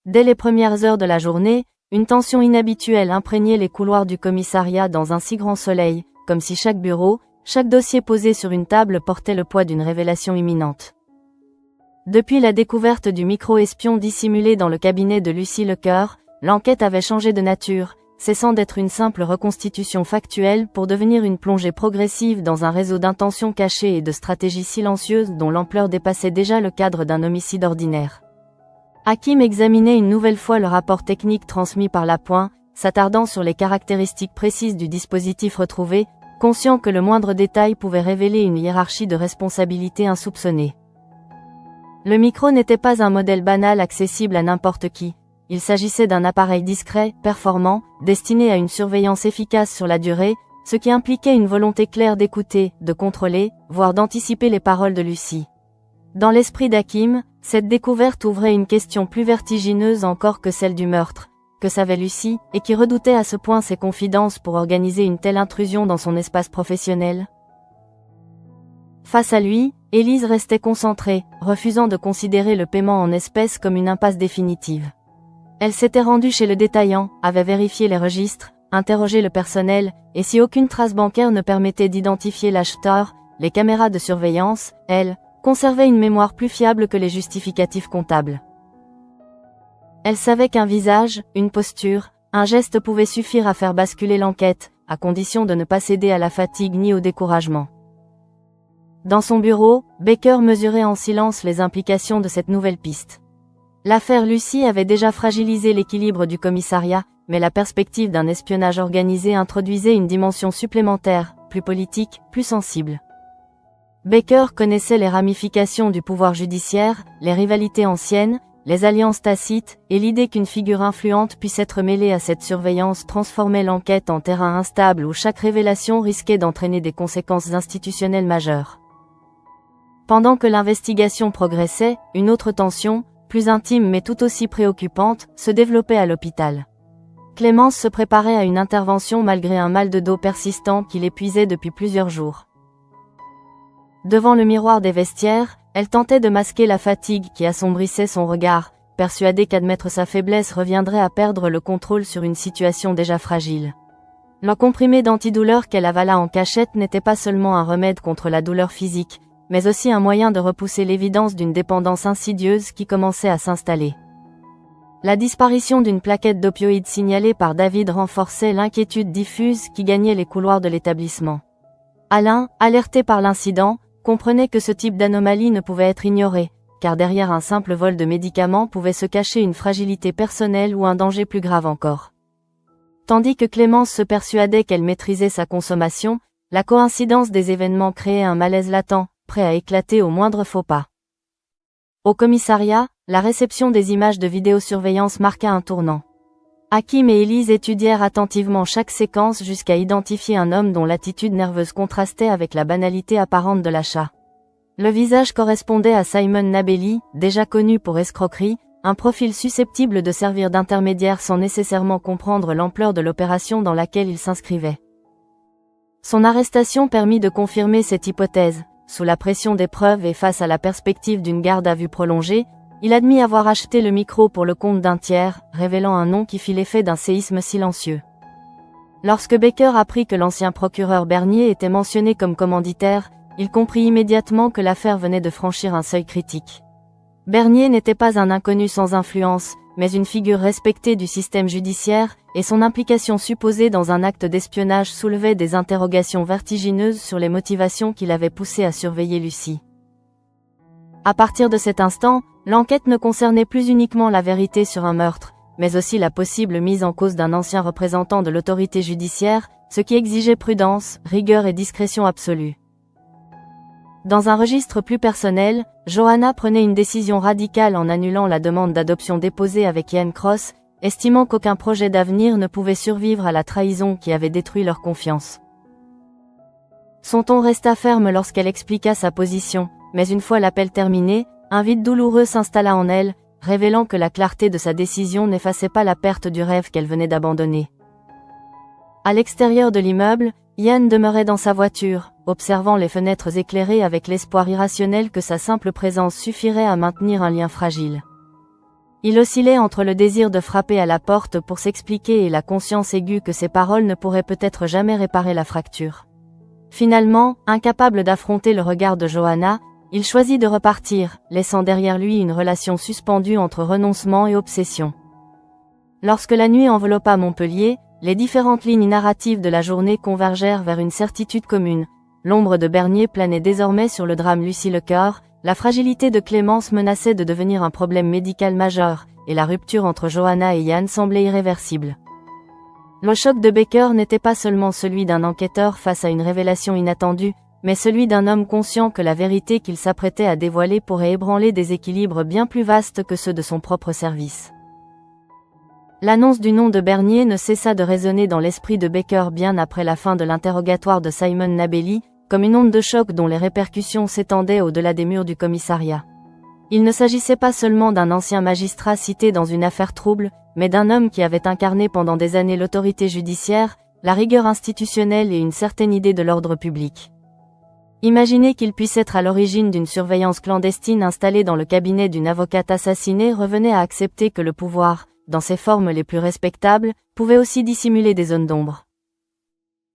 Dès les premières heures de la journée, une tension inhabituelle imprégnait les couloirs du commissariat dans un si grand soleil, comme si chaque bureau, chaque dossier posé sur une table portait le poids d'une révélation imminente. Depuis la découverte du micro-espion dissimulé dans le cabinet de Lucie Lecoeur, l'enquête avait changé de nature, cessant d'être une simple reconstitution factuelle pour devenir une plongée progressive dans un réseau d'intentions cachées et de stratégies silencieuses dont l'ampleur dépassait déjà le cadre d'un homicide ordinaire. Hakim examinait une nouvelle fois le rapport technique transmis par l'appoint, s'attardant sur les caractéristiques précises du dispositif retrouvé, conscient que le moindre détail pouvait révéler une hiérarchie de responsabilités insoupçonnée. Le micro n'était pas un modèle banal accessible à n'importe qui. Il s'agissait d'un appareil discret, performant, destiné à une surveillance efficace sur la durée, ce qui impliquait une volonté claire d'écouter, de contrôler, voire d'anticiper les paroles de Lucie. Dans l'esprit d'Hakim, cette découverte ouvrait une question plus vertigineuse encore que celle du meurtre, que savait Lucie, et qui redoutait à ce point ses confidences pour organiser une telle intrusion dans son espace professionnel. Face à lui, Élise restait concentrée, refusant de considérer le paiement en espèces comme une impasse définitive. Elle s'était rendue chez le détaillant, avait vérifié les registres, interrogé le personnel, et si aucune trace bancaire ne permettait d'identifier l'acheteur, les caméras de surveillance, elle, conservait une mémoire plus fiable que les justificatifs comptables. Elle savait qu'un visage, une posture, un geste pouvaient suffire à faire basculer l'enquête, à condition de ne pas céder à la fatigue ni au découragement. Dans son bureau, Baker mesurait en silence les implications de cette nouvelle piste. L'affaire Lucie avait déjà fragilisé l'équilibre du commissariat, mais la perspective d'un espionnage organisé introduisait une dimension supplémentaire, plus politique, plus sensible. Baker connaissait les ramifications du pouvoir judiciaire, les rivalités anciennes, les alliances tacites, et l'idée qu'une figure influente puisse être mêlée à cette surveillance transformait l'enquête en terrain instable où chaque révélation risquait d'entraîner des conséquences institutionnelles majeures. Pendant que l'investigation progressait, une autre tension, plus intime mais tout aussi préoccupante, se développait à l'hôpital. Clémence se préparait à une intervention malgré un mal de dos persistant qui l'épuisait depuis plusieurs jours. Devant le miroir des vestiaires, elle tentait de masquer la fatigue qui assombrissait son regard, persuadée qu'admettre sa faiblesse reviendrait à perdre le contrôle sur une situation déjà fragile. Le comprimé d'antidouleur qu'elle avala en cachette n'était pas seulement un remède contre la douleur physique, mais aussi un moyen de repousser l'évidence d'une dépendance insidieuse qui commençait à s'installer. La disparition d'une plaquette d'opioïdes signalée par David renforçait l'inquiétude diffuse qui gagnait les couloirs de l'établissement. Alain, alerté par l'incident, comprenait que ce type d'anomalie ne pouvait être ignoré, car derrière un simple vol de médicaments pouvait se cacher une fragilité personnelle ou un danger plus grave encore. Tandis que Clémence se persuadait qu'elle maîtrisait sa consommation, la coïncidence des événements créait un malaise latent, prêt à éclater au moindre faux pas. Au commissariat, la réception des images de vidéosurveillance marqua un tournant. Hakim et Élise étudièrent attentivement chaque séquence jusqu'à identifier un homme dont l'attitude nerveuse contrastait avec la banalité apparente de l'achat. Le visage correspondait à Simon Nabelli, déjà connu pour escroquerie, un profil susceptible de servir d'intermédiaire sans nécessairement comprendre l'ampleur de l'opération dans laquelle il s'inscrivait. Son arrestation permit de confirmer cette hypothèse. Sous la pression des preuves et face à la perspective d'une garde à vue prolongée, il admit avoir acheté le micro pour le compte d'un tiers, révélant un nom qui fit l'effet d'un séisme silencieux. Lorsque Baker apprit que l'ancien procureur Bernier était mentionné comme commanditaire, il comprit immédiatement que l'affaire venait de franchir un seuil critique. Bernier n'était pas un inconnu sans influence, mais une figure respectée du système judiciaire, et son implication supposée dans un acte d'espionnage soulevait des interrogations vertigineuses sur les motivations qui l'avaient poussé à surveiller Lucie. À partir de cet instant, l'enquête ne concernait plus uniquement la vérité sur un meurtre, mais aussi la possible mise en cause d'un ancien représentant de l'autorité judiciaire, ce qui exigeait prudence, rigueur et discrétion absolue. Dans un registre plus personnel, Johanna prenait une décision radicale en annulant la demande d'adoption déposée avec Ian Cross, estimant qu'aucun projet d'avenir ne pouvait survivre à la trahison qui avait détruit leur confiance. Son ton resta ferme lorsqu'elle expliqua sa position, mais une fois l'appel terminé, un vide douloureux s'installa en elle, révélant que la clarté de sa décision n'effaçait pas la perte du rêve qu'elle venait d'abandonner. À l'extérieur de l'immeuble, Ian demeurait dans sa voiture, observant les fenêtres éclairées avec l'espoir irrationnel que sa simple présence suffirait à maintenir un lien fragile. Il oscillait entre le désir de frapper à la porte pour s'expliquer et la conscience aiguë que ses paroles ne pourraient peut-être jamais réparer la fracture. Finalement, incapable d'affronter le regard de Johanna, il choisit de repartir, laissant derrière lui une relation suspendue entre renoncement et obsession. Lorsque la nuit enveloppa Montpellier, les différentes lignes narratives de la journée convergèrent vers une certitude commune. L'ombre de Bernier planait désormais sur le drame Lucie Lecœur, la fragilité de Clémence menaçait de devenir un problème médical majeur, et la rupture entre Johanna et Yann semblait irréversible. Le choc de Baker n'était pas seulement celui d'un enquêteur face à une révélation inattendue, mais celui d'un homme conscient que la vérité qu'il s'apprêtait à dévoiler pourrait ébranler des équilibres bien plus vastes que ceux de son propre service. L'annonce du nom de Bernier ne cessa de résonner dans l'esprit de Baker bien après la fin de l'interrogatoire de Simon Nabelli, comme une onde de choc dont les répercussions s'étendaient au-delà des murs du commissariat. Il ne s'agissait pas seulement d'un ancien magistrat cité dans une affaire trouble, mais d'un homme qui avait incarné pendant des années l'autorité judiciaire, la rigueur institutionnelle et une certaine idée de l'ordre public. Imaginer qu'il puisse être à l'origine d'une surveillance clandestine installée dans le cabinet d'une avocate assassinée revenait à accepter que le pouvoir, dans ses formes les plus respectables, pouvait aussi dissimuler des zones d'ombre.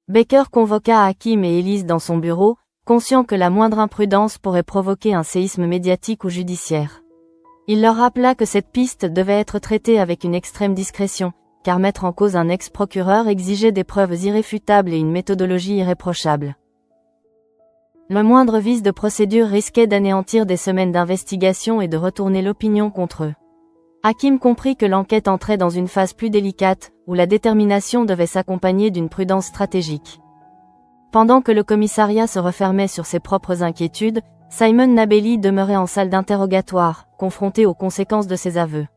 Baker convoqua Hakim et Élise dans son bureau, conscient que la moindre imprudence pourrait provoquer un séisme médiatique ou judiciaire. Il leur rappela que cette piste devait être traitée avec une extrême discrétion, car mettre en cause un ex-procureur exigeait des preuves irréfutables et une méthodologie irréprochable. Le moindre vice de procédure risquait d'anéantir des semaines d'investigation et de retourner l'opinion contre eux. Hakim comprit que l'enquête entrait dans une phase plus délicate, où la détermination devait s'accompagner d'une prudence stratégique. Pendant que le commissariat se refermait sur ses propres inquiétudes, Simon Nabelli demeurait en salle d'interrogatoire, confronté aux conséquences de ses aveux.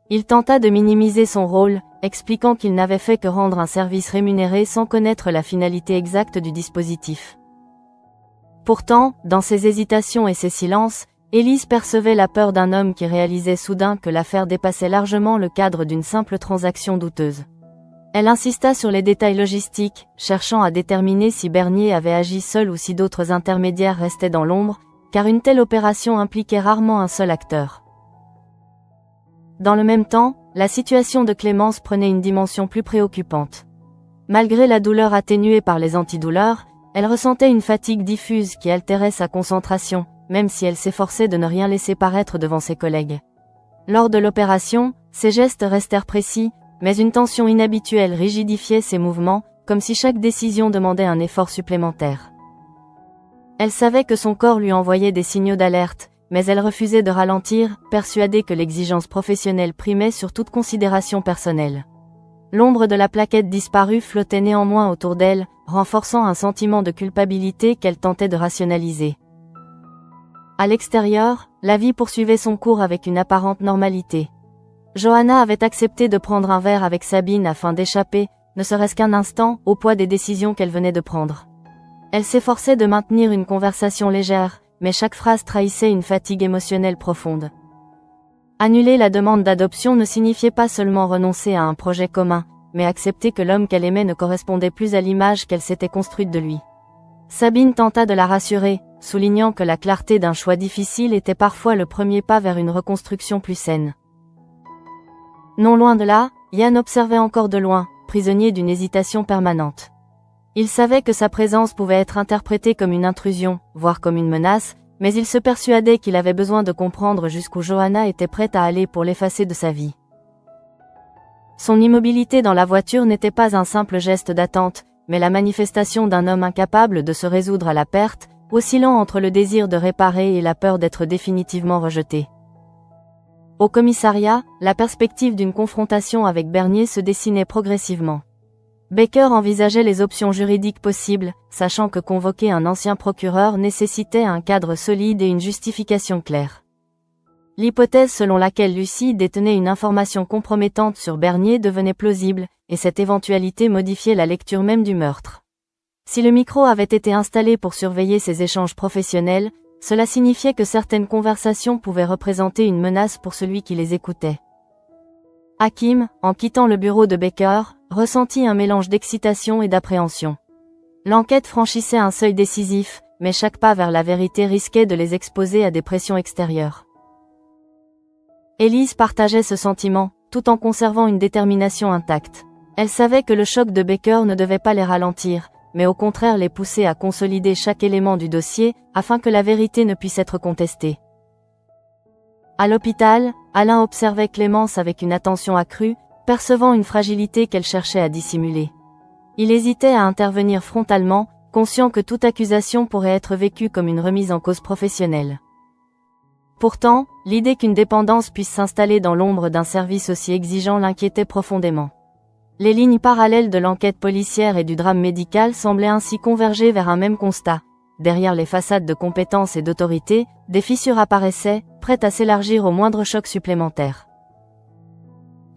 Il tenta de minimiser son rôle, expliquant qu'il n'avait fait que rendre un service rémunéré sans connaître la finalité exacte du dispositif. Pourtant, dans ses hésitations et ses silences, Élise percevait la peur d'un homme qui réalisait soudain que l'affaire dépassait largement le cadre d'une simple transaction douteuse. Elle insista sur les détails logistiques, cherchant à déterminer si Bernier avait agi seul ou si d'autres intermédiaires restaient dans l'ombre, car une telle opération impliquait rarement un seul acteur. Dans le même temps, la situation de Clémence prenait une dimension plus préoccupante. Malgré la douleur atténuée par les antidouleurs, elle ressentait une fatigue diffuse qui altérait sa concentration, même si elle s'efforçait de ne rien laisser paraître devant ses collègues. Lors de l'opération, ses gestes restèrent précis, mais une tension inhabituelle rigidifiait ses mouvements, comme si chaque décision demandait un effort supplémentaire. Elle savait que son corps lui envoyait des signaux d'alerte, mais elle refusait de ralentir, persuadée que l'exigence professionnelle primait sur toute considération personnelle. L'ombre de la plaquette disparue flottait néanmoins autour d'elle, renforçant un sentiment de culpabilité qu'elle tentait de rationaliser. À l'extérieur, la vie poursuivait son cours avec une apparente normalité. Johanna avait accepté de prendre un verre avec Sabine afin d'échapper, ne serait-ce qu'un instant, au poids des décisions qu'elle venait de prendre. Elle s'efforçait de maintenir une conversation légère, mais chaque phrase trahissait une fatigue émotionnelle profonde. Annuler la demande d'adoption ne signifiait pas seulement renoncer à un projet commun, mais accepter que l'homme qu'elle aimait ne correspondait plus à l'image qu'elle s'était construite de lui. Sabine tenta de la rassurer, soulignant que la clarté d'un choix difficile était parfois le premier pas vers une reconstruction plus saine. Non loin de là, Yann observait encore de loin, prisonnier d'une hésitation permanente. Il savait que sa présence pouvait être interprétée comme une intrusion, voire comme une menace, mais il se persuadait qu'il avait besoin de comprendre jusqu'où Johanna était prête à aller pour l'effacer de sa vie. Son immobilité dans la voiture n'était pas un simple geste d'attente, mais la manifestation d'un homme incapable de se résoudre à la perte, oscillant entre le désir de réparer et la peur d'être définitivement rejeté. Au commissariat, la perspective d'une confrontation avec Bernier se dessinait progressivement. Baker envisageait les options juridiques possibles, sachant que convoquer un ancien procureur nécessitait un cadre solide et une justification claire. L'hypothèse selon laquelle Lucie détenait une information compromettante sur Bernier devenait plausible, et cette éventualité modifiait la lecture même du meurtre. Si le micro avait été installé pour surveiller ces échanges professionnels, cela signifiait que certaines conversations pouvaient représenter une menace pour celui qui les écoutait. Hakim, en quittant le bureau de Baker, ressentit un mélange d'excitation et d'appréhension. L'enquête franchissait un seuil décisif, mais chaque pas vers la vérité risquait de les exposer à des pressions extérieures. Élise partageait ce sentiment, tout en conservant une détermination intacte. Elle savait que le choc de Baker ne devait pas les ralentir, mais au contraire les pousser à consolider chaque élément du dossier, afin que la vérité ne puisse être contestée. À l'hôpital, Alain observait Clémence avec une attention accrue, percevant une fragilité qu'elle cherchait à dissimuler. Il hésitait à intervenir frontalement, conscient que toute accusation pourrait être vécue comme une remise en cause professionnelle. Pourtant, l'idée qu'une dépendance puisse s'installer dans l'ombre d'un service aussi exigeant l'inquiétait profondément. Les lignes parallèles de l'enquête policière et du drame médical semblaient ainsi converger vers un même constat. Derrière les façades de compétence et d'autorité, des fissures apparaissaient, prêtes à s'élargir au moindre choc supplémentaire.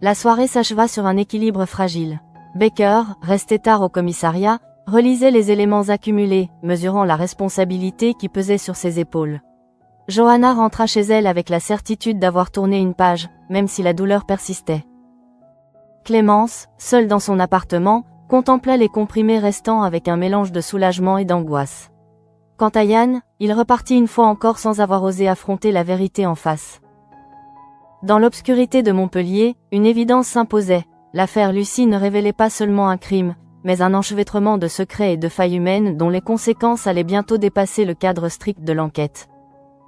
La soirée s'acheva sur un équilibre fragile. Baker, resté tard au commissariat, relisait les éléments accumulés, mesurant la responsabilité qui pesait sur ses épaules. Johanna rentra chez elle avec la certitude d'avoir tourné une page, même si la douleur persistait. Clémence, seule dans son appartement, contempla les comprimés restants avec un mélange de soulagement et d'angoisse. Quant à Yann, il repartit une fois encore sans avoir osé affronter la vérité en face. Dans l'obscurité de Montpellier, une évidence s'imposait. L'affaire Lucie ne révélait pas seulement un crime, mais un enchevêtrement de secrets et de failles humaines dont les conséquences allaient bientôt dépasser le cadre strict de l'enquête.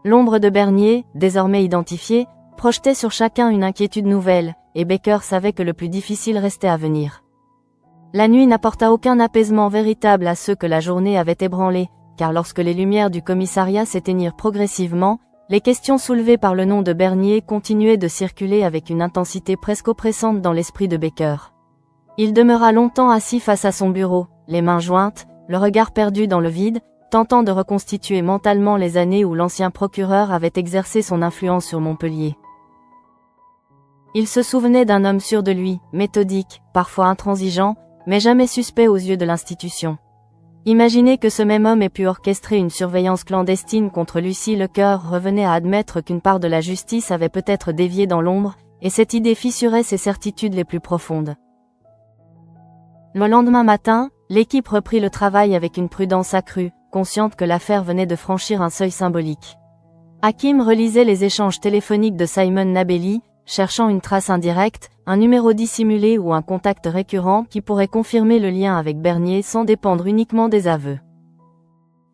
L'ombre de Bernier, désormais identifiée, projetait sur chacun une inquiétude nouvelle, et Baker savait que le plus difficile restait à venir. La nuit n'apporta aucun apaisement véritable à ceux que la journée avait ébranlés, car lorsque les lumières du commissariat s'éteignirent progressivement, les questions soulevées par le nom de Bernier continuaient de circuler avec une intensité presque oppressante dans l'esprit de Baker. Il demeura longtemps assis face à son bureau, les mains jointes, le regard perdu dans le vide, tentant de reconstituer mentalement les années où l'ancien procureur avait exercé son influence sur Montpellier. Il se souvenait d'un homme sûr de lui, méthodique, parfois intransigeant, mais jamais suspect aux yeux de l'institution. Imaginer que ce même homme ait pu orchestrer une surveillance clandestine contre Lucie Lecoeur revenait à admettre qu'une part de la justice avait peut-être dévié dans l'ombre, et cette idée fissurait ses certitudes les plus profondes. Le lendemain matin, l'équipe reprit le travail avec une prudence accrue, consciente que l'affaire venait de franchir un seuil symbolique. Hakim relisait les échanges téléphoniques de Simon Nabelli, cherchant une trace indirecte, un numéro dissimulé ou un contact récurrent qui pourrait confirmer le lien avec Bernier sans dépendre uniquement des aveux.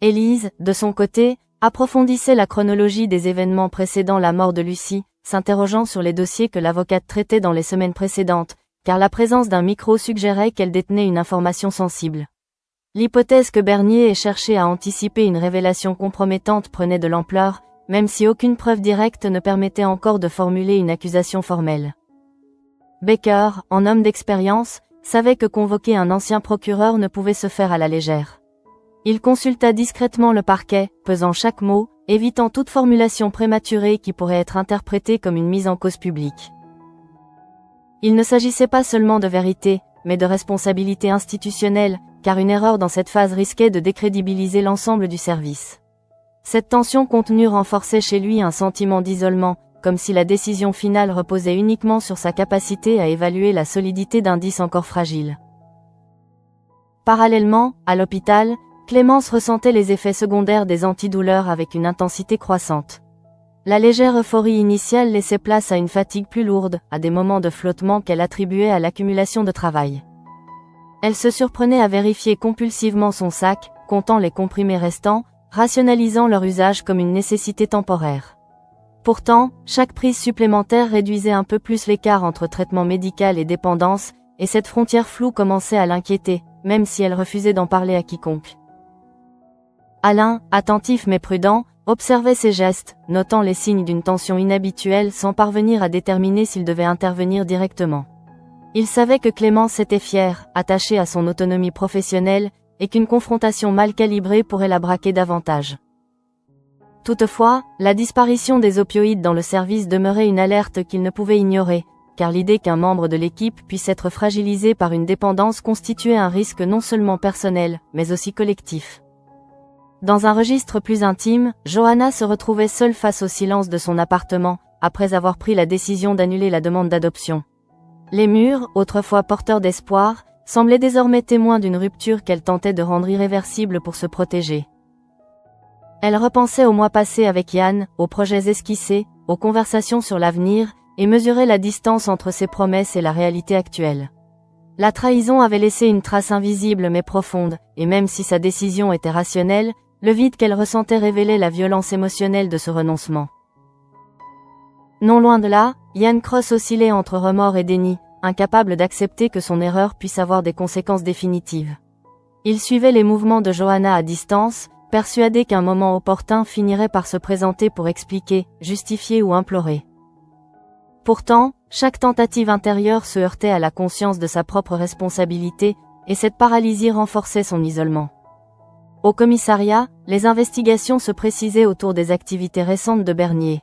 Élise, de son côté, approfondissait la chronologie des événements précédant la mort de Lucie, s'interrogeant sur les dossiers que l'avocate traitait dans les semaines précédentes, car la présence d'un micro suggérait qu'elle détenait une information sensible. L'hypothèse que Bernier ait cherché à anticiper une révélation compromettante prenait de l'ampleur, même si aucune preuve directe ne permettait encore de formuler une accusation formelle. Baker, en homme d'expérience, savait que convoquer un ancien procureur ne pouvait se faire à la légère. Il consulta discrètement le parquet, pesant chaque mot, évitant toute formulation prématurée qui pourrait être interprétée comme une mise en cause publique. Il ne s'agissait pas seulement de vérité, mais de responsabilité institutionnelle, car une erreur dans cette phase risquait de décrédibiliser l'ensemble du service. Cette tension contenue renforçait chez lui un sentiment d'isolement, comme si la décision finale reposait uniquement sur sa capacité à évaluer la solidité d'indices encore fragiles. Parallèlement, à l'hôpital, Clémence ressentait les effets secondaires des antidouleurs avec une intensité croissante. La légère euphorie initiale laissait place à une fatigue plus lourde, à des moments de flottement qu'elle attribuait à l'accumulation de travail. Elle se surprenait à vérifier compulsivement son sac, comptant les comprimés restants, rationalisant leur usage comme une nécessité temporaire. Pourtant, chaque prise supplémentaire réduisait un peu plus l'écart entre traitement médical et dépendance, et cette frontière floue commençait à l'inquiéter, même si elle refusait d'en parler à quiconque. Alain, attentif mais prudent, observait ses gestes, notant les signes d'une tension inhabituelle sans parvenir à déterminer s'il devait intervenir directement. Il savait que Clémence était fière, attachée à son autonomie professionnelle, et qu'une confrontation mal calibrée pourrait la braquer davantage. Toutefois, la disparition des opioïdes dans le service demeurait une alerte qu'il ne pouvait ignorer, car l'idée qu'un membre de l'équipe puisse être fragilisé par une dépendance constituait un risque non seulement personnel, mais aussi collectif. Dans un registre plus intime, Johanna se retrouvait seule face au silence de son appartement, après avoir pris la décision d'annuler la demande d'adoption. Les murs, autrefois porteurs d'espoir, semblaient désormais témoins d'une rupture qu'elle tentait de rendre irréversible pour se protéger. Elle repensait aux mois passés avec Yann, aux projets esquissés, aux conversations sur l'avenir, et mesurer la distance entre ses promesses et la réalité actuelle. La trahison avait laissé une trace invisible mais profonde, et même si sa décision était rationnelle, le vide qu'elle ressentait révélait la violence émotionnelle de ce renoncement. Non loin de là, Ian Cross oscillait entre remords et déni, incapable d'accepter que son erreur puisse avoir des conséquences définitives. Il suivait les mouvements de Johanna à distance, persuadé qu'un moment opportun finirait par se présenter pour expliquer, justifier ou implorer. Pourtant, chaque tentative intérieure se heurtait à la conscience de sa propre responsabilité, et cette paralysie renforçait son isolement. Au commissariat, les investigations se précisaient autour des activités récentes de Bernier.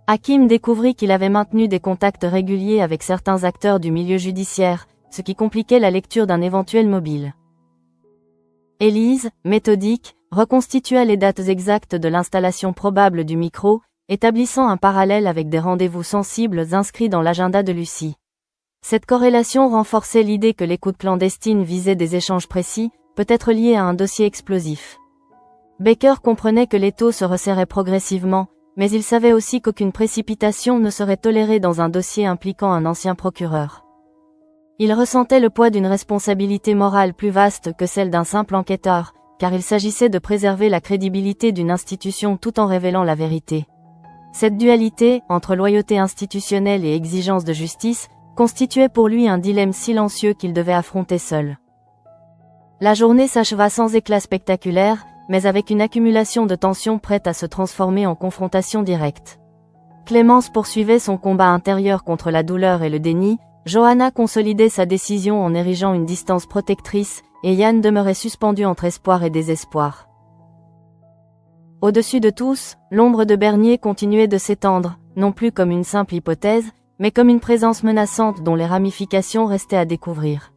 Hakim découvrit qu'il avait maintenu des contacts réguliers avec certains acteurs du milieu judiciaire, ce qui compliquait la lecture d'un éventuel mobile. Élise, méthodique, reconstitua les dates exactes de l'installation probable du micro, établissant un parallèle avec des rendez-vous sensibles inscrits dans l'agenda de Lucie. Cette corrélation renforçait l'idée que l'écoute clandestine visait des échanges précis, peut-être liés à un dossier explosif. Baker comprenait que l'étau se resserrait progressivement, mais il savait aussi qu'aucune précipitation ne serait tolérée dans un dossier impliquant un ancien procureur. Il ressentait le poids d'une responsabilité morale plus vaste que celle d'un simple enquêteur, car il s'agissait de préserver la crédibilité d'une institution tout en révélant la vérité. Cette dualité, entre loyauté institutionnelle et exigence de justice, constituait pour lui un dilemme silencieux qu'il devait affronter seul. La journée s'acheva sans éclat spectaculaire, mais avec une accumulation de tensions prête à se transformer en confrontation directe. Clémence poursuivait son combat intérieur contre la douleur et le déni, Johanna consolidait sa décision en érigeant une distance protectrice, et Yann demeurait suspendu entre espoir et désespoir. Au-dessus de tous, l'ombre de Bernier continuait de s'étendre, non plus comme une simple hypothèse, mais comme une présence menaçante dont les ramifications restaient à découvrir.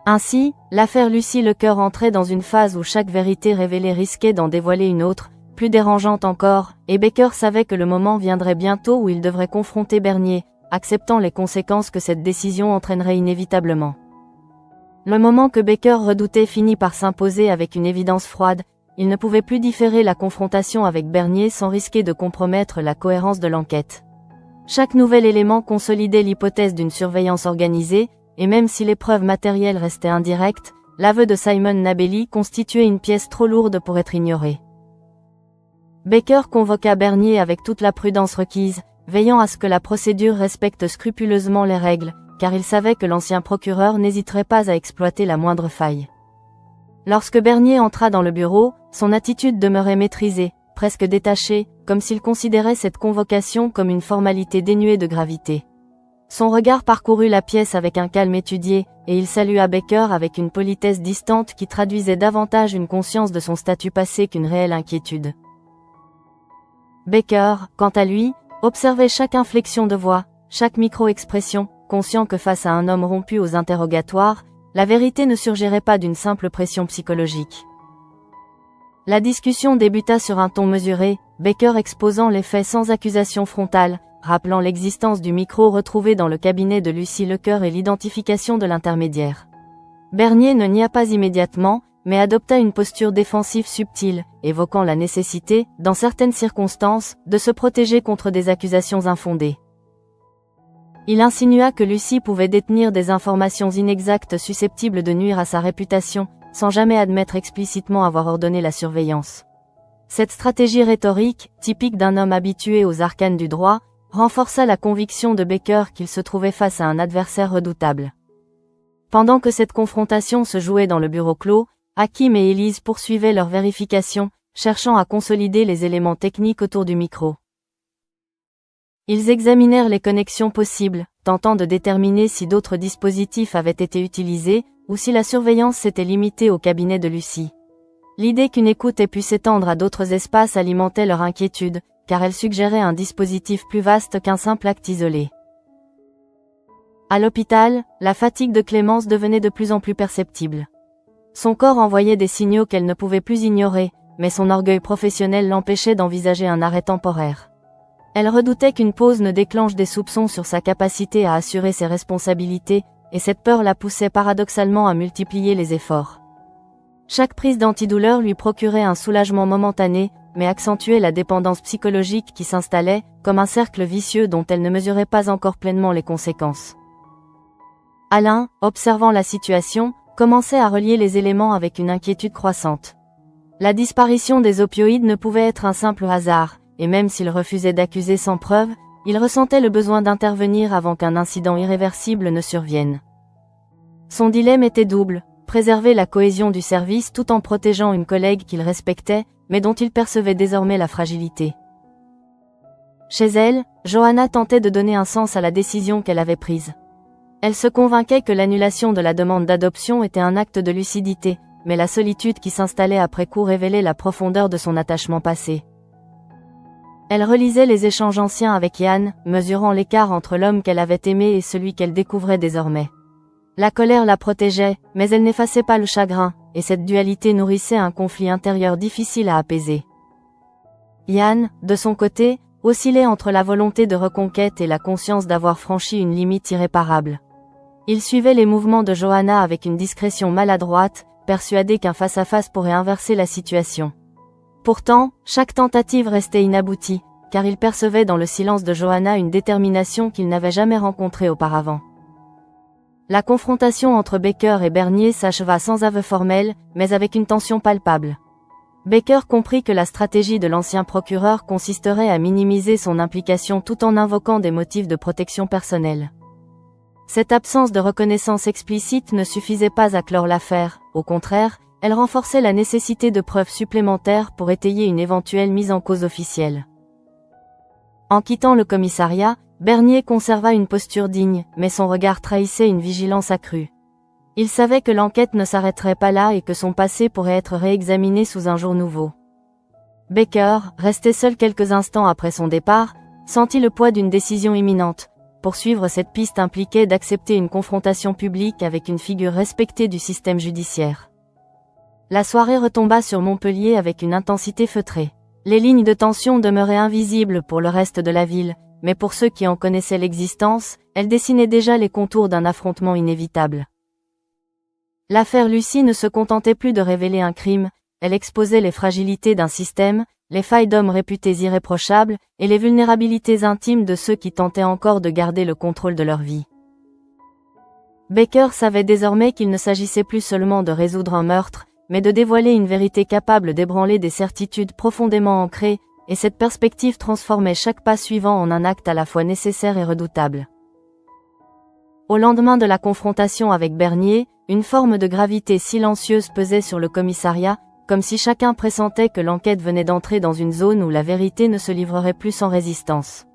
Ainsi, l'affaire Lucie Lecœur entrait dans une phase où chaque vérité révélée risquait d'en dévoiler une autre, plus dérangeante encore, et Baker savait que le moment viendrait bientôt où il devrait confronter Bernier, acceptant les conséquences que cette décision entraînerait inévitablement. Le moment que Baker redoutait finit par s'imposer avec une évidence froide, il ne pouvait plus différer la confrontation avec Bernier sans risquer de compromettre la cohérence de l'enquête. Chaque nouvel élément consolidait l'hypothèse d'une surveillance organisée, et même si les preuves matérielles restaient indirectes, l'aveu de Simon Nabelli constituait une pièce trop lourde pour être ignorée. Baker convoqua Bernier avec toute la prudence requise, veillant à ce que la procédure respecte scrupuleusement les règles, car il savait que l'ancien procureur n'hésiterait pas à exploiter la moindre faille. Lorsque Bernier entra dans le bureau, son attitude demeurait maîtrisée, presque détachée, comme s'il considérait cette convocation comme une formalité dénuée de gravité. Son regard parcourut la pièce avec un calme étudié, et il salua Baker avec une politesse distante qui traduisait davantage une conscience de son statut passé qu'une réelle inquiétude. Baker, quant à lui, observait chaque inflexion de voix, chaque micro-expression, conscient que face à un homme rompu aux interrogatoires, la vérité ne surgirait pas d'une simple pression psychologique. La discussion débuta sur un ton mesuré, Baker exposant les faits sans accusation frontale, rappelant l'existence du micro retrouvé dans le cabinet de Lucie Lecœur et l'identification de l'intermédiaire. Bernier ne nia pas immédiatement, mais adopta une posture défensive subtile, évoquant la nécessité, dans certaines circonstances, de se protéger contre des accusations infondées. Il insinua que Lucie pouvait détenir des informations inexactes susceptibles de nuire à sa réputation, sans jamais admettre explicitement avoir ordonné la surveillance. Cette stratégie rhétorique, typique d'un homme habitué aux arcanes du droit, renforça la conviction de Baker qu'il se trouvait face à un adversaire redoutable. Pendant que cette confrontation se jouait dans le bureau clos, Hakim et Élise poursuivaient leur vérification, cherchant à consolider les éléments techniques autour du micro. Ils examinèrent les connexions possibles, tentant de déterminer si d'autres dispositifs avaient été utilisés, ou si la surveillance s'était limitée au cabinet de Lucie. L'idée qu'une écoute ait pu s'étendre à d'autres espaces alimentait leur inquiétude, car elle suggérait un dispositif plus vaste qu'un simple acte isolé. À l'hôpital, la fatigue de Clémence devenait de plus en plus perceptible. Son corps envoyait des signaux qu'elle ne pouvait plus ignorer, mais son orgueil professionnel l'empêchait d'envisager un arrêt temporaire. Elle redoutait qu'une pause ne déclenche des soupçons sur sa capacité à assurer ses responsabilités, et cette peur la poussait paradoxalement à multiplier les efforts. Chaque prise d'antidouleur lui procurait un soulagement momentané, mais accentuait la dépendance psychologique qui s'installait, comme un cercle vicieux dont elle ne mesurait pas encore pleinement les conséquences. Alain, observant la situation, commençait à relier les éléments avec une inquiétude croissante. La disparition des opioïdes ne pouvait être un simple hasard, et même s'il refusait d'accuser sans preuve, il ressentait le besoin d'intervenir avant qu'un incident irréversible ne survienne. Son dilemme était double, préserver la cohésion du service tout en protégeant une collègue qu'il respectait, mais dont il percevait désormais la fragilité. Chez elle, Johanna tentait de donner un sens à la décision qu'elle avait prise. Elle se convainquait que l'annulation de la demande d'adoption était un acte de lucidité, mais la solitude qui s'installait après coup révélait la profondeur de son attachement passé. Elle relisait les échanges anciens avec Yann, mesurant l'écart entre l'homme qu'elle avait aimé et celui qu'elle découvrait désormais. La colère la protégeait, mais elle n'effaçait pas le chagrin, et cette dualité nourrissait un conflit intérieur difficile à apaiser. Yann, de son côté, oscillait entre la volonté de reconquête et la conscience d'avoir franchi une limite irréparable. Il suivait les mouvements de Johanna avec une discrétion maladroite, persuadé qu'un face-à-face pourrait inverser la situation. Pourtant, chaque tentative restait inaboutie, car il percevait dans le silence de Johanna une détermination qu'il n'avait jamais rencontrée auparavant. La confrontation entre Baker et Bernier s'acheva sans aveu formel, mais avec une tension palpable. Baker comprit que la stratégie de l'ancien procureur consisterait à minimiser son implication tout en invoquant des motifs de protection personnelle. Cette absence de reconnaissance explicite ne suffisait pas à clore l'affaire, au contraire, elle renforçait la nécessité de preuves supplémentaires pour étayer une éventuelle mise en cause officielle. En quittant le commissariat, Bernier conserva une posture digne, mais son regard trahissait une vigilance accrue. Il savait que l'enquête ne s'arrêterait pas là et que son passé pourrait être réexaminé sous un jour nouveau. Baker, resté seul quelques instants après son départ, sentit le poids d'une décision imminente. Poursuivre cette piste impliquait d'accepter une confrontation publique avec une figure respectée du système judiciaire. La soirée retomba sur Montpellier avec une intensité feutrée. Les lignes de tension demeuraient invisibles pour le reste de la ville, mais pour ceux qui en connaissaient l'existence, elles dessinaient déjà les contours d'un affrontement inévitable. L'affaire Lucie ne se contentait plus de révéler un crime, elle exposait les fragilités d'un système, les failles d'hommes réputés irréprochables, et les vulnérabilités intimes de ceux qui tentaient encore de garder le contrôle de leur vie. Baker savait désormais qu'il ne s'agissait plus seulement de résoudre un meurtre, mais de dévoiler une vérité capable d'ébranler des certitudes profondément ancrées, et cette perspective transformait chaque pas suivant en un acte à la fois nécessaire et redoutable. Au lendemain de la confrontation avec Bernier, une forme de gravité silencieuse pesait sur le commissariat, comme si chacun pressentait que l'enquête venait d'entrer dans une zone où la vérité ne se livrerait plus sans résistance.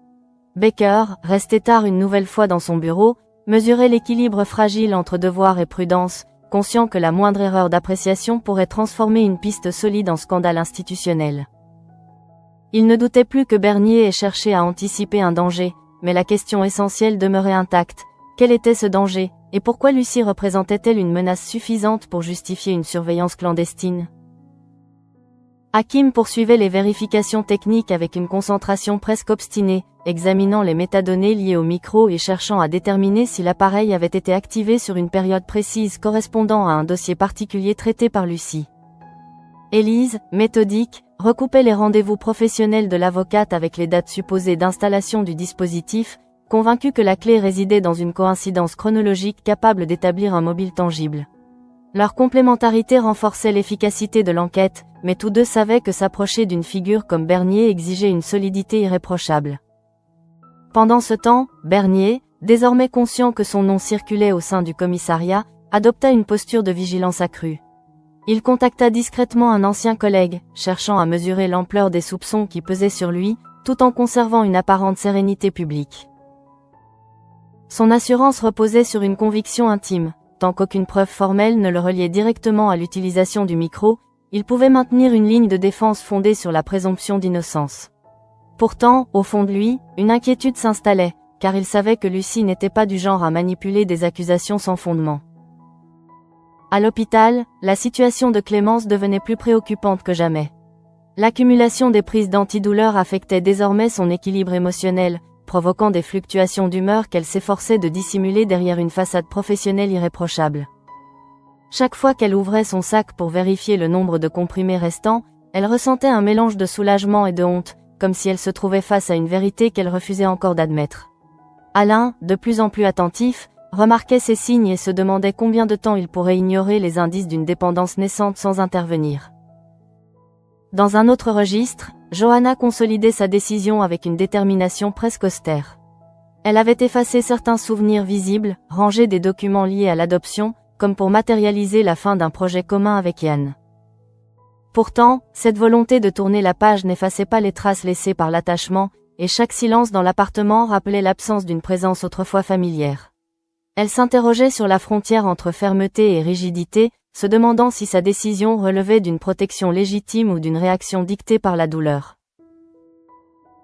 Baker, resté tard une nouvelle fois dans son bureau, mesurait l'équilibre fragile entre devoir et prudence, conscient que la moindre erreur d'appréciation pourrait transformer une piste solide en scandale institutionnel. Il ne doutait plus que Bernier ait cherché à anticiper un danger, mais la question essentielle demeurait intacte. Quel était ce danger, et pourquoi Lucie représentait-elle une menace suffisante pour justifier une surveillance clandestine ? Hakim poursuivait les vérifications techniques avec une concentration presque obstinée, examinant les métadonnées liées au micro et cherchant à déterminer si l'appareil avait été activé sur une période précise correspondant à un dossier particulier traité par Lucie. Élise, méthodique, recoupait les rendez-vous professionnels de l'avocate avec les dates supposées d'installation du dispositif, convaincue que la clé résidait dans une coïncidence chronologique capable d'établir un mobile tangible. Leur complémentarité renforçait l'efficacité de l'enquête, mais tous deux savaient que s'approcher d'une figure comme Bernier exigeait une solidité irréprochable. Pendant ce temps, Bernier, désormais conscient que son nom circulait au sein du commissariat, adopta une posture de vigilance accrue. Il contacta discrètement un ancien collègue, cherchant à mesurer l'ampleur des soupçons qui pesaient sur lui, tout en conservant une apparente sérénité publique. Son assurance reposait sur une conviction intime. Tant qu'aucune preuve formelle ne le reliait directement à l'utilisation du micro, il pouvait maintenir une ligne de défense fondée sur la présomption d'innocence. Pourtant, au fond de lui, une inquiétude s'installait, car il savait que Lucie n'était pas du genre à manipuler des accusations sans fondement. À l'hôpital, la situation de Clémence devenait plus préoccupante que jamais. L'accumulation des prises d'antidouleurs affectait désormais son équilibre émotionnel, provoquant des fluctuations d'humeur qu'elle s'efforçait de dissimuler derrière une façade professionnelle irréprochable. Chaque fois qu'elle ouvrait son sac pour vérifier le nombre de comprimés restants, Elle ressentait un mélange de soulagement et de honte, comme si elle se trouvait face à une vérité qu'elle refusait encore d'admettre. Alain, de plus en plus attentif, remarquait ces signes et se demandait combien de temps il pourrait ignorer les indices d'une dépendance naissante sans intervenir. Dans un autre registre, Johanna consolidait sa décision avec une détermination presque austère. Elle avait effacé certains souvenirs visibles, rangé des documents liés à l'adoption, comme pour matérialiser la fin d'un projet commun avec Yann. Pourtant, cette volonté de tourner la page n'effaçait pas les traces laissées par l'attachement, et chaque silence dans l'appartement rappelait l'absence d'une présence autrefois familière. Elle s'interrogeait sur la frontière entre fermeté et rigidité, se demandant si sa décision relevait d'une protection légitime ou d'une réaction dictée par la douleur.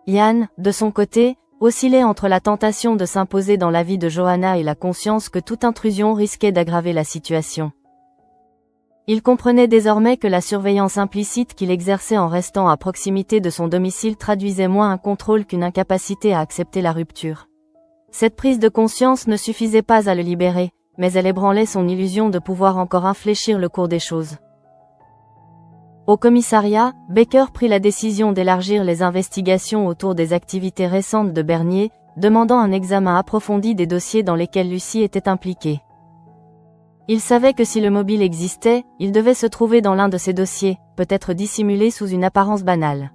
Yann, de son côté, oscillait entre la tentation de s'imposer dans la vie de Johanna et la conscience que toute intrusion risquait d'aggraver la situation. Il comprenait désormais que la surveillance implicite qu'il exerçait en restant à proximité de son domicile traduisait moins un contrôle qu'une incapacité à accepter la rupture. Cette prise de conscience ne suffisait pas à le libérer, mais elle ébranlait son illusion de pouvoir encore infléchir le cours des choses. Au commissariat, Baker prit la décision d'élargir les investigations autour des activités récentes de Bernier, demandant un examen approfondi des dossiers dans lesquels Lucie était impliquée. Il savait que si le mobile existait, il devait se trouver dans l'un de ces dossiers, peut-être dissimulé sous une apparence banale.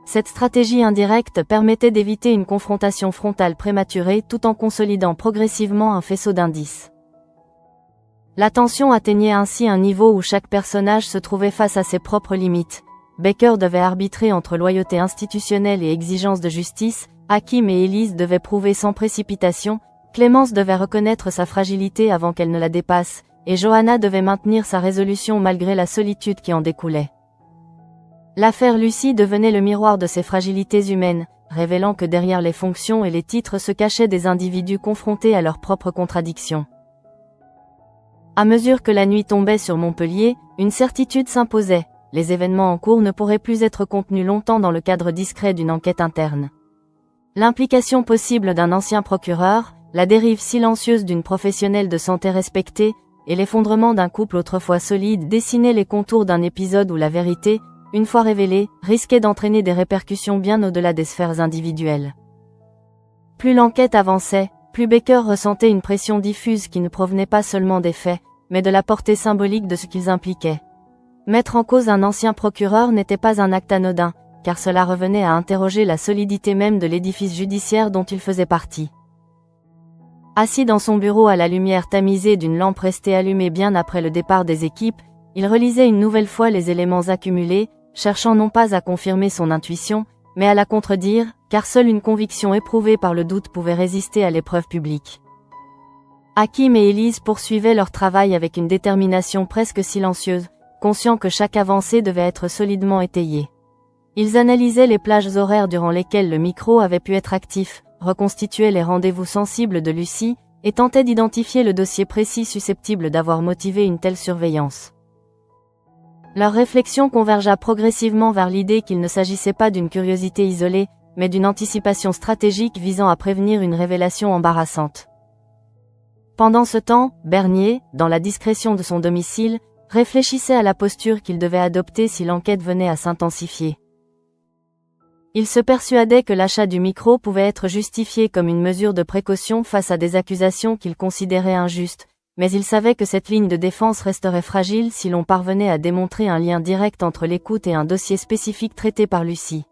Cette stratégie indirecte permettait d'éviter une confrontation frontale prématurée tout en consolidant progressivement un faisceau d'indices. La tension atteignait ainsi un niveau où chaque personnage se trouvait face à ses propres limites. Baker devait arbitrer entre loyauté institutionnelle et exigence de justice, Hakim et Élise devaient prouver sans précipitation, Clémence devait reconnaître sa fragilité avant qu'elle ne la dépasse, et Johanna devait maintenir sa résolution malgré la solitude qui en découlait. L'affaire Lucie devenait le miroir de ces fragilités humaines, révélant que derrière les fonctions et les titres se cachaient des individus confrontés à leurs propres contradictions. À mesure que la nuit tombait sur Montpellier, une certitude s'imposait, les événements en cours ne pourraient plus être contenus longtemps dans le cadre discret d'une enquête interne. L'implication possible d'un ancien procureur, la dérive silencieuse d'une professionnelle de santé respectée, et l'effondrement d'un couple autrefois solide dessinaient les contours d'un épisode où la vérité, une fois révélée, risquait d'entraîner des répercussions bien au-delà des sphères individuelles. Plus l'enquête avançait, plus Baker ressentait une pression diffuse qui ne provenait pas seulement des faits, mais de la portée symbolique de ce qu'ils impliquaient. Mettre en cause un ancien procureur n'était pas un acte anodin, car cela revenait à interroger la solidité même de l'édifice judiciaire dont il faisait partie. Assis dans son bureau à la lumière tamisée d'une lampe restée allumée bien après le départ des équipes, il relisait une nouvelle fois les éléments accumulés, cherchant non pas à confirmer son intuition, mais à la contredire, car seule une conviction éprouvée par le doute pouvait résister à l'épreuve publique. Hakim et Élise poursuivaient leur travail avec une détermination presque silencieuse, conscients que chaque avancée devait être solidement étayée. Ils analysaient les plages horaires durant lesquelles le micro avait pu être actif, reconstituaient les rendez-vous sensibles de Lucie, et tentaient d'identifier le dossier précis susceptible d'avoir motivé une telle surveillance. Leur réflexion convergea progressivement vers l'idée qu'il ne s'agissait pas d'une curiosité isolée, mais d'une anticipation stratégique visant à prévenir une révélation embarrassante. Pendant ce temps, Bernier, dans la discrétion de son domicile, réfléchissait à la posture qu'il devait adopter si l'enquête venait à s'intensifier. Il se persuadait que l'achat du micro pouvait être justifié comme une mesure de précaution face à des accusations qu'il considérait injustes, mais il savait que cette ligne de défense resterait fragile si l'on parvenait à démontrer un lien direct entre l'écoute et un dossier spécifique traité par Lucie.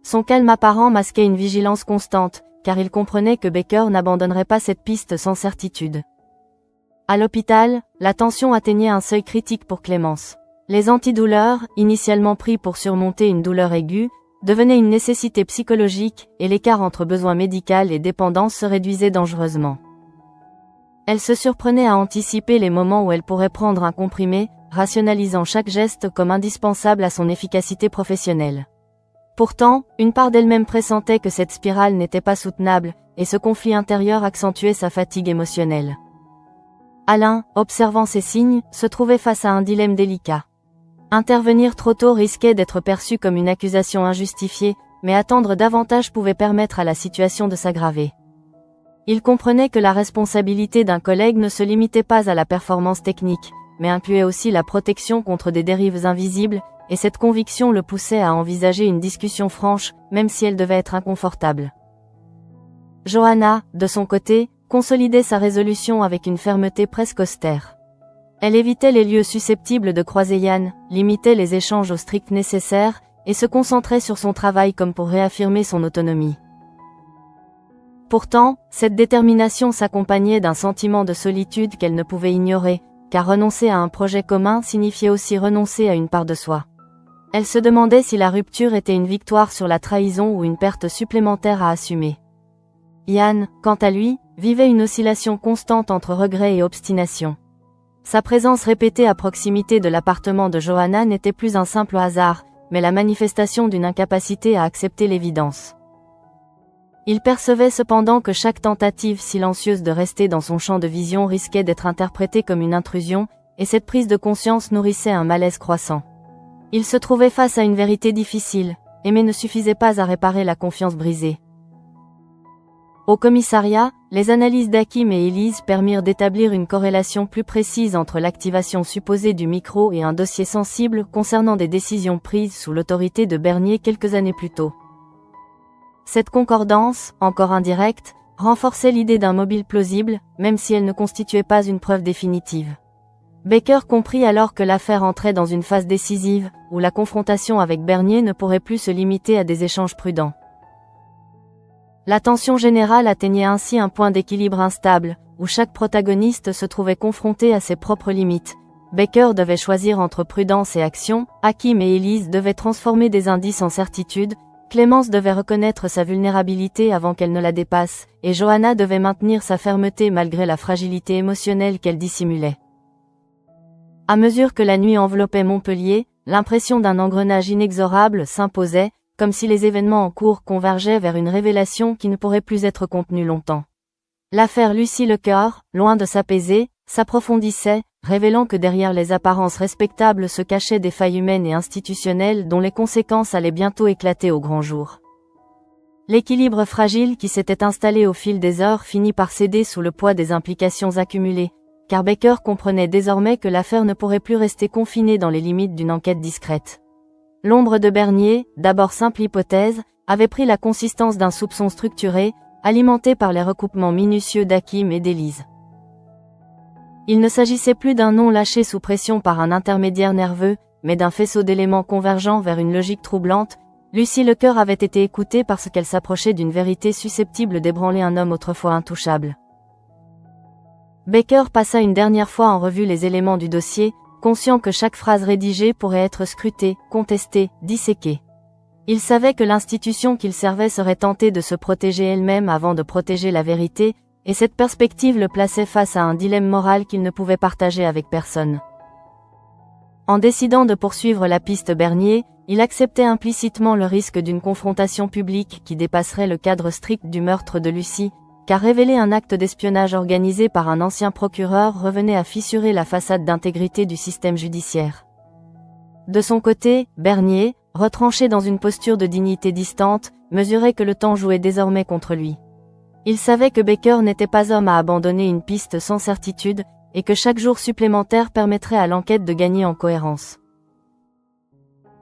Son calme apparent masquait une vigilance constante, car il comprenait que Baker n'abandonnerait pas cette piste sans certitude. À l'hôpital, la tension atteignait un seuil critique pour Clémence. Les antidouleurs, initialement pris pour surmonter une douleur aiguë, devenaient une nécessité psychologique, et l'écart entre besoin médical et dépendance se réduisait dangereusement. Elle se surprenait à anticiper les moments où elle pourrait prendre un comprimé, rationalisant chaque geste comme indispensable à son efficacité professionnelle. Pourtant, une part d'elle-même pressentait que cette spirale n'était pas soutenable, et ce conflit intérieur accentuait sa fatigue émotionnelle. Alain, observant ces signes, se trouvait face à un dilemme délicat. Intervenir trop tôt risquait d'être perçu comme une accusation injustifiée, mais attendre davantage pouvait permettre à la situation de s'aggraver. Il comprenait que la responsabilité d'un collègue ne se limitait pas à la performance technique, mais incluait aussi la protection contre des dérives invisibles, et cette conviction le poussait à envisager une discussion franche, même si elle devait être inconfortable. Johanna, de son côté, consolidait sa résolution avec une fermeté presque austère. Elle évitait les lieux susceptibles de croiser Yann, limitait les échanges au strict nécessaire, et se concentrait sur son travail comme pour réaffirmer son autonomie. Pourtant, cette détermination s'accompagnait d'un sentiment de solitude qu'elle ne pouvait ignorer, car renoncer à un projet commun signifiait aussi renoncer à une part de soi. Elle se demandait si la rupture était une victoire sur la trahison ou une perte supplémentaire à assumer. Yann, quant à lui, vivait une oscillation constante entre regret et obstination. Sa présence répétée à proximité de l'appartement de Johanna n'était plus un simple hasard, mais la manifestation d'une incapacité à accepter l'évidence. Il percevait cependant que chaque tentative silencieuse de rester dans son champ de vision risquait d'être interprétée comme une intrusion, et cette prise de conscience nourrissait un malaise croissant. Il se trouvait face à une vérité difficile, aimer ne suffisait pas à réparer la confiance brisée. Au commissariat, les analyses d'Hakim et Elise permirent d'établir une corrélation plus précise entre l'activation supposée du micro et un dossier sensible concernant des décisions prises sous l'autorité de Bernier quelques années plus tôt. Cette concordance, encore indirecte, renforçait l'idée d'un mobile plausible, même si elle ne constituait pas une preuve définitive. Baker comprit alors que l'affaire entrait dans une phase décisive, où la confrontation avec Bernier ne pourrait plus se limiter à des échanges prudents. La tension générale atteignait ainsi un point d'équilibre instable, où chaque protagoniste se trouvait confronté à ses propres limites. Baker devait choisir entre prudence et action, Hakim et Elise devaient transformer des indices en certitudes, Clémence devait reconnaître sa vulnérabilité avant qu'elle ne la dépasse, et Johanna devait maintenir sa fermeté malgré la fragilité émotionnelle qu'elle dissimulait. À mesure que la nuit enveloppait Montpellier, l'impression d'un engrenage inexorable s'imposait, comme si les événements en cours convergeaient vers une révélation qui ne pourrait plus être contenue longtemps. L'affaire Lucie Lecœur, loin de s'apaiser, s'approfondissait, révélant que derrière les apparences respectables se cachaient des failles humaines et institutionnelles dont les conséquences allaient bientôt éclater au grand jour. L'équilibre fragile qui s'était installé au fil des heures finit par céder sous le poids des implications accumulées, car Baker comprenait désormais que l'affaire ne pourrait plus rester confinée dans les limites d'une enquête discrète. L'ombre de Bernier, d'abord simple hypothèse, avait pris la consistance d'un soupçon structuré, alimenté par les recoupements minutieux d'Hakim et d'Elise. Il ne s'agissait plus d'un nom lâché sous pression par un intermédiaire nerveux, mais d'un faisceau d'éléments convergeant vers une logique troublante. Lucie Lecœur avait été écoutée parce qu'elle s'approchait d'une vérité susceptible d'ébranler un homme autrefois intouchable. Baker passa une dernière fois en revue les éléments du dossier, conscient que chaque phrase rédigée pourrait être scrutée, contestée, disséquée. Il savait que l'institution qu'il servait serait tentée de se protéger elle-même avant de protéger la vérité, et cette perspective le plaçait face à un dilemme moral qu'il ne pouvait partager avec personne. En décidant de poursuivre la piste Bernier, il acceptait implicitement le risque d'une confrontation publique qui dépasserait le cadre strict du meurtre de Lucie, car révéler un acte d'espionnage organisé par un ancien procureur revenait à fissurer la façade d'intégrité du système judiciaire. De son côté, Bernier, retranché dans une posture de dignité distante, mesurait que le temps jouait désormais contre lui. Il savait que Baker n'était pas homme à abandonner une piste sans certitude, et que chaque jour supplémentaire permettrait à l'enquête de gagner en cohérence.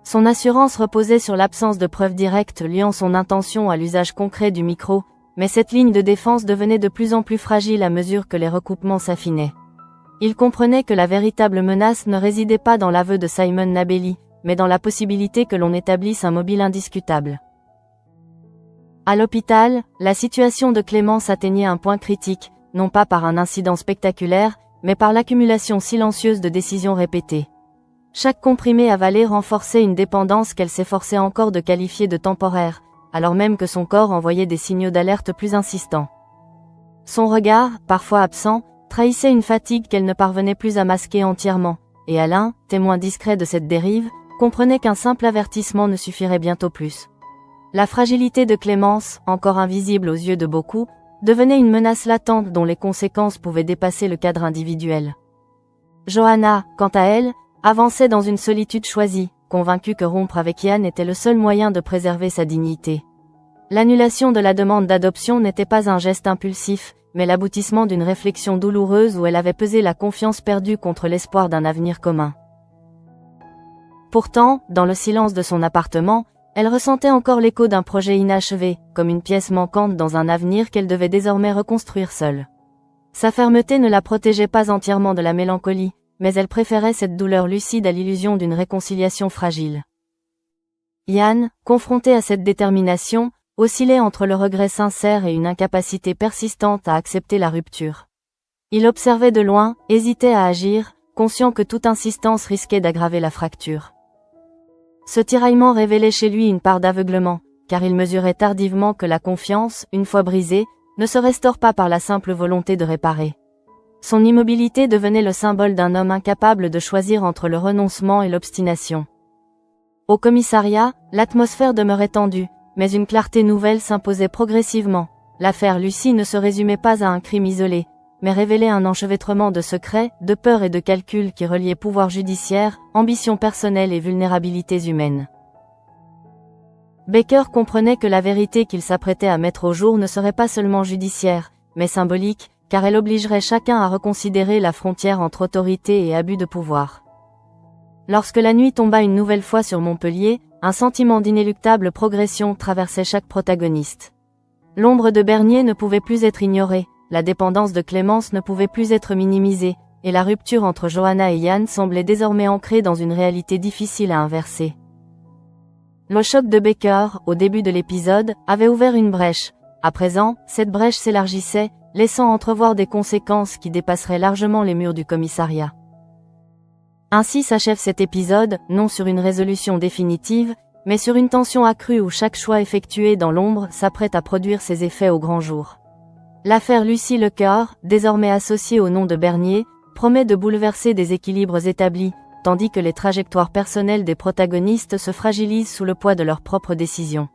Son assurance reposait sur l'absence de preuves directes liant son intention à l'usage concret du micro, mais cette ligne de défense devenait de plus en plus fragile à mesure que les recoupements s'affinaient. Il comprenait que la véritable menace ne résidait pas dans l'aveu de Simon Nabelli, mais dans la possibilité que l'on établisse un mobile indiscutable. À l'hôpital, la situation de Clémence atteignait un point critique, non pas par un incident spectaculaire, mais par l'accumulation silencieuse de décisions répétées. Chaque comprimé avalé renforçait une dépendance qu'elle s'efforçait encore de qualifier de temporaire, alors même que son corps envoyait des signaux d'alerte plus insistants. Son regard, parfois absent, trahissait une fatigue qu'elle ne parvenait plus à masquer entièrement, et Alain, témoin discret de cette dérive, comprenait qu'un simple avertissement ne suffirait bientôt plus. La fragilité de Clémence, encore invisible aux yeux de beaucoup, devenait une menace latente dont les conséquences pouvaient dépasser le cadre individuel. Johanna, quant à elle, avançait dans une solitude choisie, convaincue que rompre avec Yann était le seul moyen de préserver sa dignité. L'annulation de la demande d'adoption n'était pas un geste impulsif, mais l'aboutissement d'une réflexion douloureuse où elle avait pesé la confiance perdue contre l'espoir d'un avenir commun. Pourtant, dans le silence de son appartement, elle ressentait encore l'écho d'un projet inachevé, comme une pièce manquante dans un avenir qu'elle devait désormais reconstruire seule. Sa fermeté ne la protégeait pas entièrement de la mélancolie, mais elle préférait cette douleur lucide à l'illusion d'une réconciliation fragile. Yann, confronté à cette détermination, oscillait entre le regret sincère et une incapacité persistante à accepter la rupture. Il observait de loin, hésitait à agir, conscient que toute insistance risquait d'aggraver la fracture. Ce tiraillement révélait chez lui une part d'aveuglement, car il mesurait tardivement que la confiance, une fois brisée, ne se restaure pas par la simple volonté de réparer. Son immobilité devenait le symbole d'un homme incapable de choisir entre le renoncement et l'obstination. Au commissariat, l'atmosphère demeurait tendue, mais une clarté nouvelle s'imposait progressivement. L'affaire Lucie ne se résumait pas à un crime isolé, mais révélait un enchevêtrement de secrets, de peurs et de calculs qui reliaient pouvoir judiciaire, ambition personnelle et vulnérabilités humaines. Baker comprenait que la vérité qu'il s'apprêtait à mettre au jour ne serait pas seulement judiciaire, mais symbolique, car elle obligerait chacun à reconsidérer la frontière entre autorité et abus de pouvoir. Lorsque la nuit tomba une nouvelle fois sur Montpellier, un sentiment d'inéluctable progression traversait chaque protagoniste. L'ombre de Bernier ne pouvait plus être ignorée, la dépendance de Clémence ne pouvait plus être minimisée, et la rupture entre Johanna et Yann semblait désormais ancrée dans une réalité difficile à inverser. Le choc de Baker, au début de l'épisode, avait ouvert une brèche. À présent, cette brèche s'élargissait, laissant entrevoir des conséquences qui dépasseraient largement les murs du commissariat. Ainsi s'achève cet épisode, non sur une résolution définitive, mais sur une tension accrue où chaque choix effectué dans l'ombre s'apprête à produire ses effets au grand jour. L'affaire Lucie Lecoeur, désormais associée au nom de Bernier, promet de bouleverser des équilibres établis, tandis que les trajectoires personnelles des protagonistes se fragilisent sous le poids de leurs propres décisions.